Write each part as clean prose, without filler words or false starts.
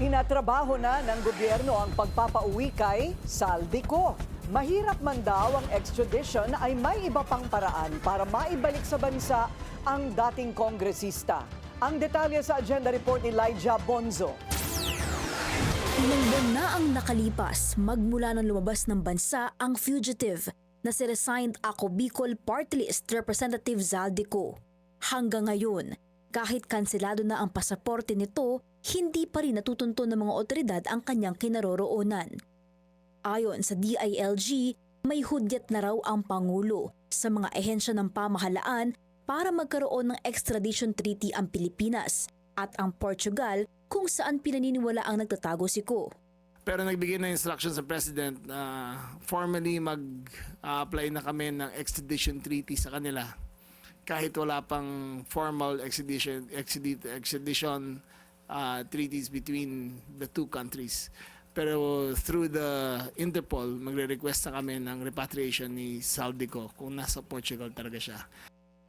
Tinatrabaho na ng gobyerno ang pagpapauwi kay Saldico. Mahirap man daw ang extradition ay may iba pang paraan para maibalik sa bansa ang dating kongresista. Ang detalye sa agenda report ni Elijah Bonzo. Ilang buwan na ang nakalipas magmula nang lumabas ng bansa ang fugitive na si resigned Ako Bicol Party List Representative Zaldico. Hanggang ngayon, kahit kanselado na ang pasaporte nito, hindi pa rin natutunto ng mga otoridad ang kanyang kinaroroonan. Ayon sa DILG, may hudyat na raw ang Pangulo sa mga ahensya ng pamahalaan para magkaroon ng extradition treaty ang Pilipinas at ang Portugal kung saan pinaniniwala ang nagtatago si Ko. Pero nagbigay na instruction sa President na formally mag-apply na kami ng extradition treaty sa kanila kahit wala pang formal extradition treaties between the two countries. Pero through the Interpol, magre-request na kami ng repatriation ni Saldico kung nasa Portugal talaga siya.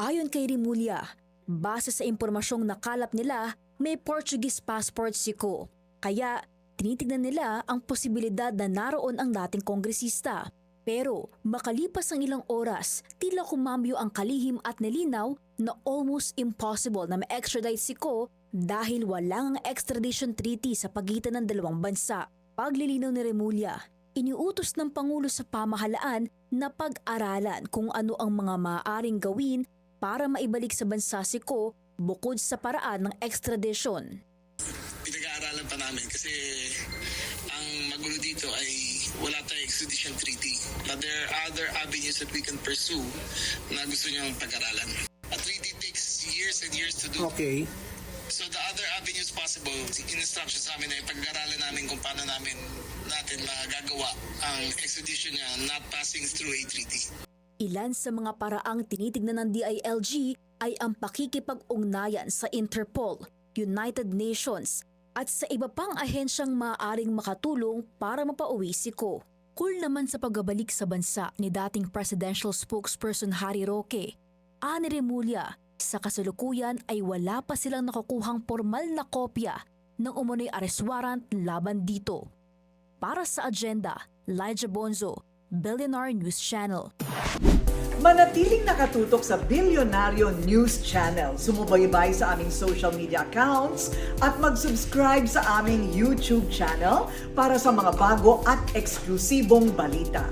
Ayon kay Rimulya, base sa impormasyong nakalap nila, may Portuguese passport si Ko. Kaya tinitignan nila ang posibilidad na naroon ang dating kongresista. Pero makalipas ang ilang oras, tila kumambyo ang kalihim at nilinaw na almost impossible na ma-extradite si Ko dahil walang extradition treaty sa pagitan ng dalawang bansa. Paglilinaw ni Rimulya, iniutos ng Pangulo sa pamahalaan na pag-aralan kung ano ang mga maaaring gawin para maibalik sa bansa si Ko bukod sa paraan ng extradition. Pinag-aaralan pa namin kasi ang magulo dito ay wala tayong extradition treaty. But there are other avenues that we can pursue na gusto niyang pag-aralan. A treaty takes years and years to do. Okay. So the other avenues possible, in-instruction sa amin ay pag-aralan namin kung paano natin magagawa ang extradition niya not passing through a treaty. Ilan sa mga paraang tinitignan ng DILG ay ang pakikipag-ugnayan sa Interpol, United Nations at sa iba pang ahensyang maaaring makatulong para mapauwi si Ko. Cool naman sa pagbabalik sa bansa ni dating presidential spokesperson Harry Roque, ani Rimulya, sa kasalukuyan ay wala pa silang nakukuhang formal na kopya ng umunoy arrest warrant laban dito. Para sa agenda, Elijah Bonzo, Billionaire News Channel. Manatiling nakatutok sa Billionaire News Channel. Sumubaybay sa aming social media accounts at mag-subscribe sa aming YouTube channel para sa mga bago at eksklusibong balita.